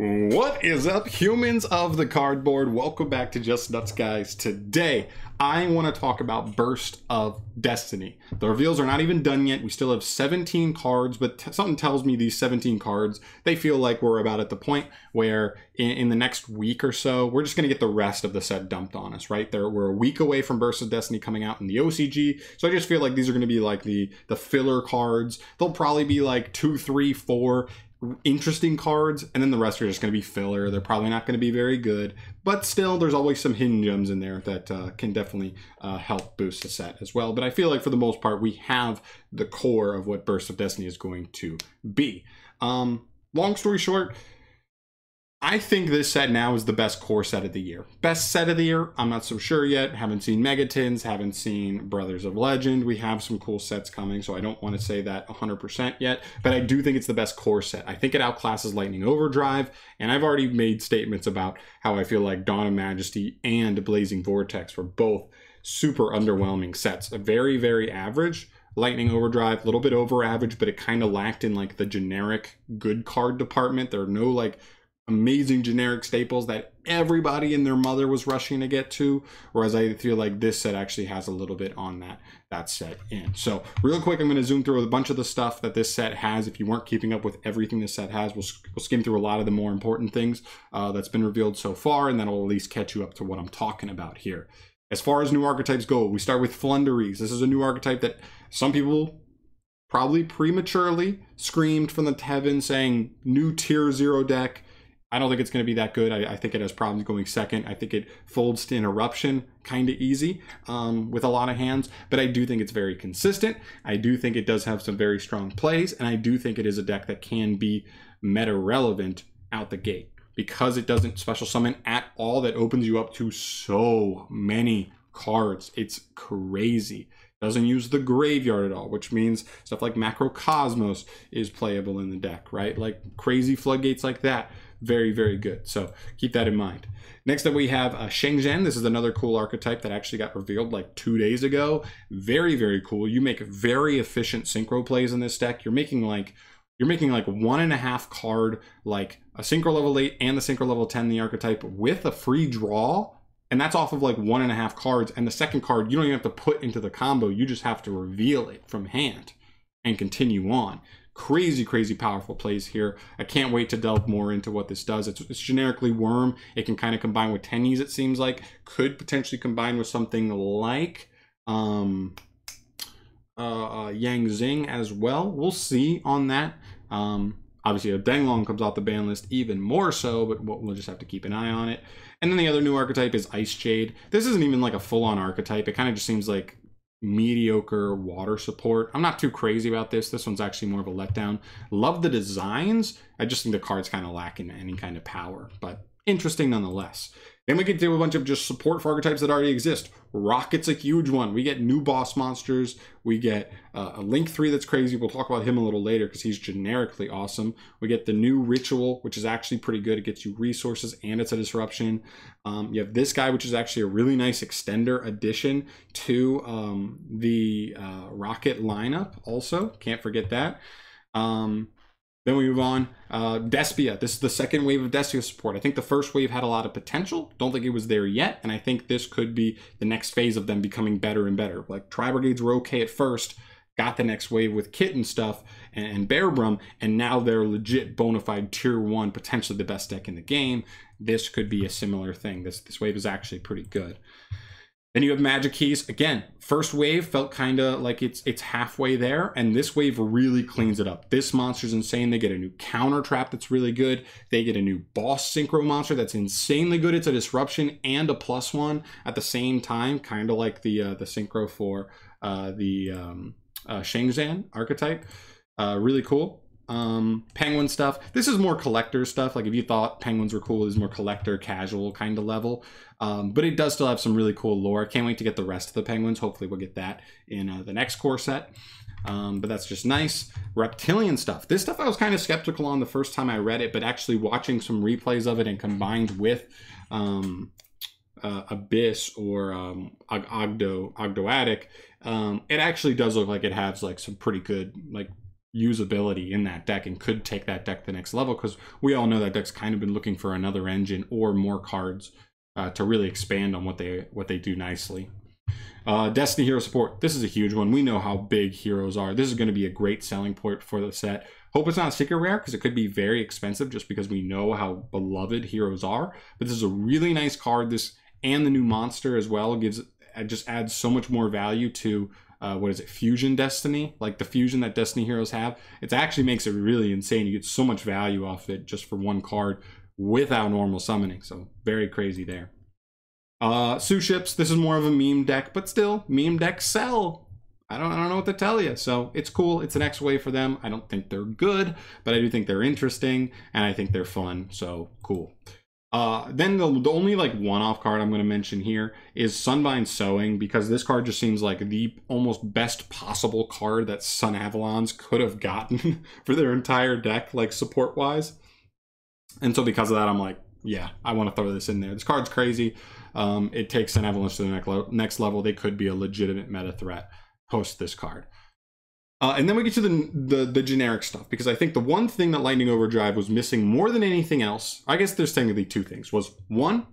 What is up, humans of the cardboard? Welcome back to Just Nuts, guys. Today, I want to talk about Burst of Destiny. The reveals are not even done yet. We still have 17 cards, but something tells me these 17 cards, they feel like we're about at the point where in the next week or so, we're just going to get the rest of the set dumped on us, right? We're a week away from Burst of Destiny coming out in the OCG, so I just feel like these are going to be like the filler cards. They'll probably be like 2, 3, 4 interesting cards, and then the rest are just going to be filler. They're probably not going to be very good, but still there's always some hidden gems in there that can definitely help boost the set as well. But I feel like for the most part we have the core of what Burst of Destiny is going to be. Long story short, I think this set now is the best core set of the year. Best set of the year, I'm not so sure yet. Haven't seen Megatins, haven't seen Brothers of Legend. We have some cool sets coming, so I don't want to say that 100% yet, but I do think it's the best core set. I think it outclasses Lightning Overdrive, and I've already made statements about how I feel like Dawn of Majesty and Blazing Vortex were both super underwhelming sets. Very, very average. Lightning Overdrive, a little bit over average, but it kind of lacked in like the generic good card department. There are no like amazing generic staples that everybody and their mother was rushing to get to, whereas I feel like this set actually has a little bit on that set in. So real quick, I'm going to zoom through a bunch of the stuff that this set has. If you weren't keeping up with everything this set has, we'll skim through a lot of the more important things that's been revealed so far, and that'll at least catch you up to what I'm talking about here. As far as new archetypes go, we start with Flunderies. This is a new archetype that some people probably prematurely screamed from the heavens saying new tier 0 deck. I don't think it's going to be that good. I think it has problems going second. I think it folds to Interruption kind of easy with a lot of hands, but I do think it's very consistent. I do think it does have some very strong plays, and I do think it is a deck that can be meta relevant out the gate because it doesn't special summon at all. That opens you up to so many cards. It's crazy. Doesn't use the graveyard at all, which means stuff like Macrocosmos is playable in the deck, right? Like crazy floodgates like that. Very, very good. So keep that in mind. Next up, we have Shenzhen. This is another cool archetype that actually got revealed like 2 days ago. Very, very cool. You make very efficient synchro plays in this deck. You're making like 1.5 card, like a synchro level 8 and the synchro level 10, the archetype with a free draw. And that's off of like 1.5 cards. And the second card, you don't even have to put into the combo. You just have to reveal it from hand and continue on. Crazy, crazy powerful plays here. I can't wait to delve more into what this does. It's generically Worm. It can kind of combine with Tennies, it seems like. Could potentially combine with something like Yang Zing as well. We'll see on that. Obviously, if Denglong comes off the ban list, even more so, but we'll just have to keep an eye on it. And then the other new archetype is Ice Jade. This isn't even like a full-on archetype. It kind of just seems like mediocre water support. I'm not too crazy about this. This one's actually more of a letdown. Love the designs. I just think the cards kind of lack in any kind of power, but interesting nonetheless. Then we get to a bunch of just support for archetypes that already exist. Rocket's a huge one. We get new boss monsters. We get a Link 3 that's crazy. We'll talk about him a little later because he's generically awesome. We get the new Ritual, which is actually pretty good. It gets you resources and it's a disruption. You have this guy, which is actually a really nice extender addition to the Rocket lineup also. Can't forget that. Then we move on. Despia. This is the second wave of Despia support. I think the first wave had a lot of potential. Don't think it was there yet. And I think this could be the next phase of them becoming better and better. Like Tri-Brigades were okay at first. Got the next wave with Kit and stuff and Bearbrum. And now they're legit bona fide tier 1, potentially the best deck in the game. This could be a similar thing. This wave is actually pretty good. Then you have Magic Keys. Again, first wave felt kind of like it's halfway there, and this wave really cleans it up. This monster's insane. They get a new counter trap that's really good. They get a new boss synchro monster that's insanely good. It's a disruption and a +1 at the same time, kind of like the synchro for the Shenzhen archetype. Really cool. Penguin stuff. This is more collector stuff. Like if you thought penguins were cool, this is more collector, casual kind of level. But it does still have some really cool lore. Can't wait to get the rest of the penguins. Hopefully we'll get that in the next core set. But that's just nice. Reptilian stuff. This stuff I was kind of skeptical on the first time I read it, but actually watching some replays of it and combined with Abyss or Ogdoadic, it actually does look like it has like some pretty good like usability in that deck and could take that deck to the next level, because we all know that deck's kind of been looking for another engine or more cards to really expand on what they do nicely. Destiny Hero support. This is a huge one. We know how big heroes are. This is going to be a great selling point for the set. Hope it's not a secret rare, because it could be very expensive just because we know how beloved heroes are. But this is a really nice card. This and the new monster as well just adds so much more value to what is it, Fusion Destiny, like the fusion that Destiny heroes have. It actually makes it really insane. You get so much value off it just for one card without normal summoning. So very crazy there. Sue ships. This is more of a meme deck, but still, meme decks sell. I don't know what to tell you. So it's cool. It's an X-Way for them. I don't think they're good, but I do think they're interesting, and I think they're fun. So cool. Then the only like one-off card I'm going to mention here is Sunbind Sowing, because this card just seems like the almost best possible card that Sun Avalons could have gotten for their entire deck, like support-wise. And so because of that, I'm like, yeah, I want to throw this in there. This card's crazy. It takes Sun Avalanche to the next level. They could be a legitimate meta threat post this card. And then we get to the generic stuff, because I think the one thing that Lightning Overdrive was missing more than anything else, I guess there's technically two things, was one,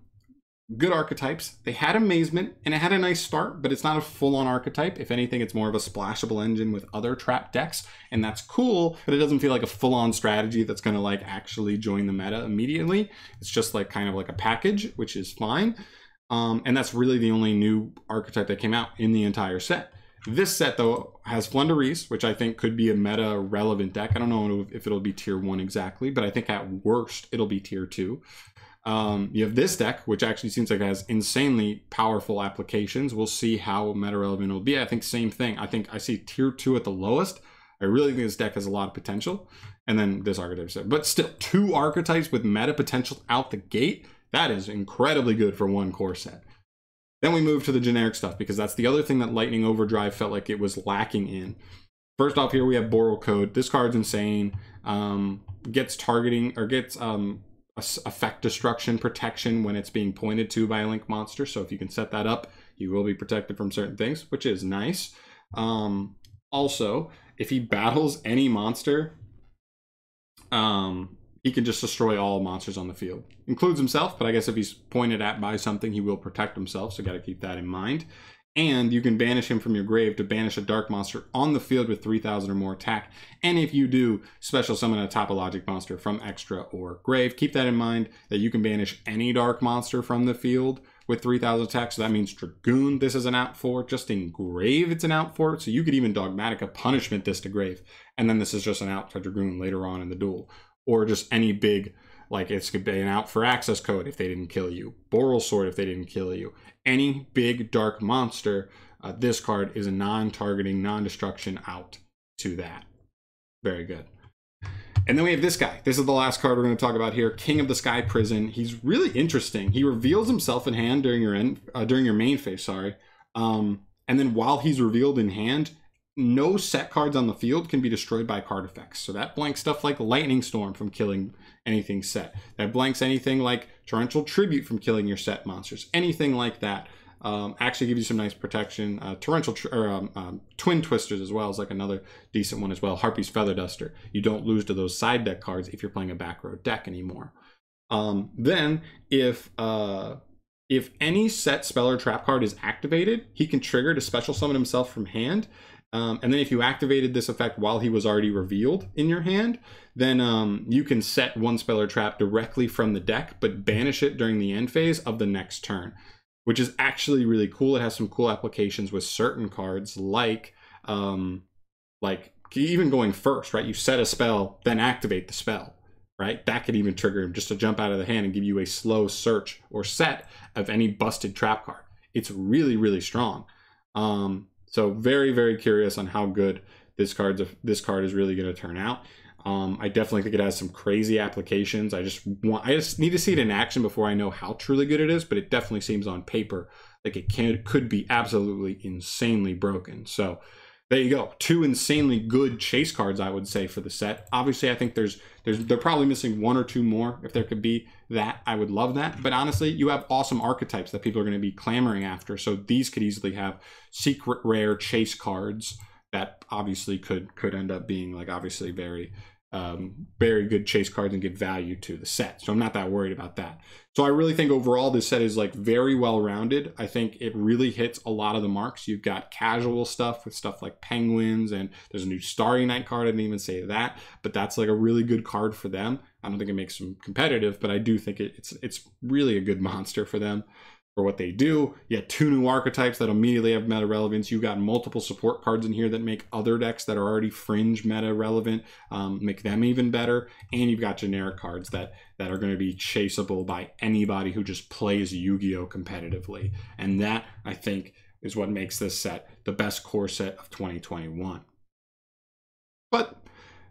good archetypes. They had Amazement, and it had a nice start, but it's not a full-on archetype. If anything, it's more of a splashable engine with other trap decks, and that's cool, but it doesn't feel like a full-on strategy that's going to like actually join the meta immediately. It's just like kind of like a package, which is fine. And that's really the only new archetype that came out in the entire set. This set, though, has Flundereeze, which I think could be a meta-relevant deck. I don't know if it'll be tier 1 exactly, but I think at worst, it'll be tier 2. You have this deck, which actually seems like it has insanely powerful applications. We'll see how meta-relevant it'll be. I think same thing. I think I see tier 2 at the lowest. I really think this deck has a lot of potential. And then this archetype set. But still, 2 archetypes with meta potential out the gate, that is incredibly good for one core set. Then we move to the generic stuff, because that's the other thing that Lightning Overdrive felt like it was lacking in. First off, here we have Boral Code. This card's insane. Gets targeting, or gets effect destruction protection when it's being pointed to by a link monster. So if you can set that up, you will be protected from certain things, which is nice. Also, if he battles any monster, he can just destroy all monsters on the field. Includes himself, but I guess if he's pointed at by something, he will protect himself, so got to keep that in mind. And you can banish him from your grave to banish a dark monster on the field with 3,000 or more attack. And if you do, special summon a topologic monster from extra or grave. Keep that in mind, that you can banish any dark monster from the field with 3,000 attack. So that means Dragoon, this is an out for. Just in grave, it's an out for. So you could even Dogmatica Punishment this to grave. And then this is just an out for Dragoon later on in the duel. Or just any big, like it could be an out for access code if they didn't kill you. Boral Sword if they didn't kill you. Any big dark monster, this card is a non-targeting, non-destruction out to that. Very good. And then we have this guy. This is the last card we're going to talk about here. King of the Sky Prison. He's really interesting. He reveals himself in hand during your main phase, sorry. And then while he's revealed in hand, no set cards on the field can be destroyed by card effects. So that blanks stuff like Lightning Storm from killing anything set. That blanks anything like Torrential Tribute from killing your set monsters. Anything like that. Actually gives you some nice protection. Twin Twisters as well is like another decent one as well. Harpy's Feather Duster. You don't lose to those side deck cards if you're playing a back row deck anymore. Then if any set spell or trap card is activated, he can trigger to special summon himself from hand. And then if you activated this effect while he was already revealed in your hand, then you can set one spell or trap directly from the deck, but banish it during the end phase of the next turn, which is actually really cool. It has some cool applications with certain cards, like even going first, right? You set a spell, then activate the spell, right? That could even trigger him just to jump out of the hand and give you a slow search or set of any busted trap card. It's really, really strong. So very, very curious on how good this card is really going to turn out. I definitely think it has some crazy applications. I just need to see it in action before I know how truly good it is, but it definitely seems on paper like it could be absolutely insanely broken. So there you go. 2 insanely good chase cards, I would say, for the set. Obviously, I think they're probably missing 1 or 2 more. If there could be that, I would love that. But honestly, you have awesome archetypes that people are going to be clamoring after. So these could easily have secret rare chase cards that obviously could end up being like obviously very good chase cards and give value to the set. So I'm not that worried about that. So I really think overall this set is like very well rounded. I think it really hits a lot of the marks. You've got casual stuff with stuff like penguins, and there's a new Starry Night card. I didn't even say that, but that's like a really good card for them. I don't think it makes them competitive, but I do think it's really a good monster for them. For what they do. You got 2 new archetypes that immediately have meta relevance. You got multiple support cards in here that make other decks that are already fringe meta relevant, make them even better. And you've got generic cards that are going to be chaseable by anybody who just plays Yu-Gi-Oh! Competitively. And that, I think, is what makes this set the best core set of 2021. But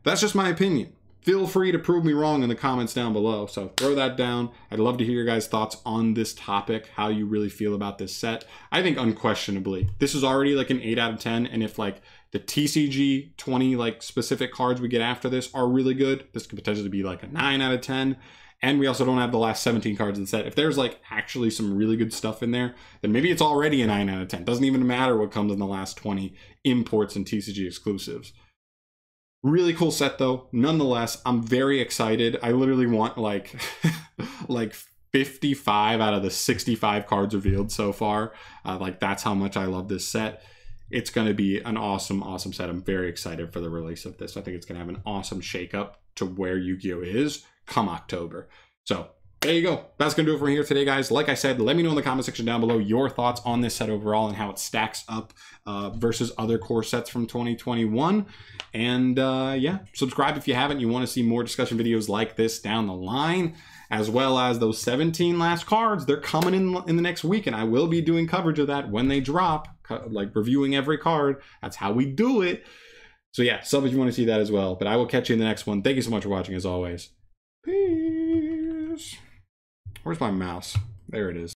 that's just my opinion. Feel free to prove me wrong in the comments down below. So throw that down. I'd love to hear your guys' thoughts on this topic, how you really feel about this set. I think unquestionably, this is already like an 8 out of 10. And if like the TCG 20 like specific cards we get after this are really good, this could potentially be like a 9 out of 10. And we also don't have the last 17 cards in the set. If there's like actually some really good stuff in there, then maybe it's already a 9 out of 10. Doesn't even matter what comes in the last 20 imports and TCG exclusives. Really cool set though. Nonetheless, I'm very excited. I literally want like like 55 out of the 65 cards revealed so far. Like that's how much I love this set. It's going to be an awesome set. I'm very excited for the release of this. I think it's going to have an awesome shakeup to where Yu-Gi-Oh! Is come October. So there you go. That's going to do it for here today, guys. Like I said, let me know in the comment section down below your thoughts on this set overall and how it stacks up versus other core sets from 2021. And yeah, subscribe if you haven't. You want to see more discussion videos like this down the line, as well as those 17 last cards. They're coming in the next week, and I will be doing coverage of that when they drop, like reviewing every card. That's how we do it. So yeah, sub if you want to see that as well. But I will catch you in the next one. Thank you so much for watching, as always. Peace. Where's my mouse? There it is.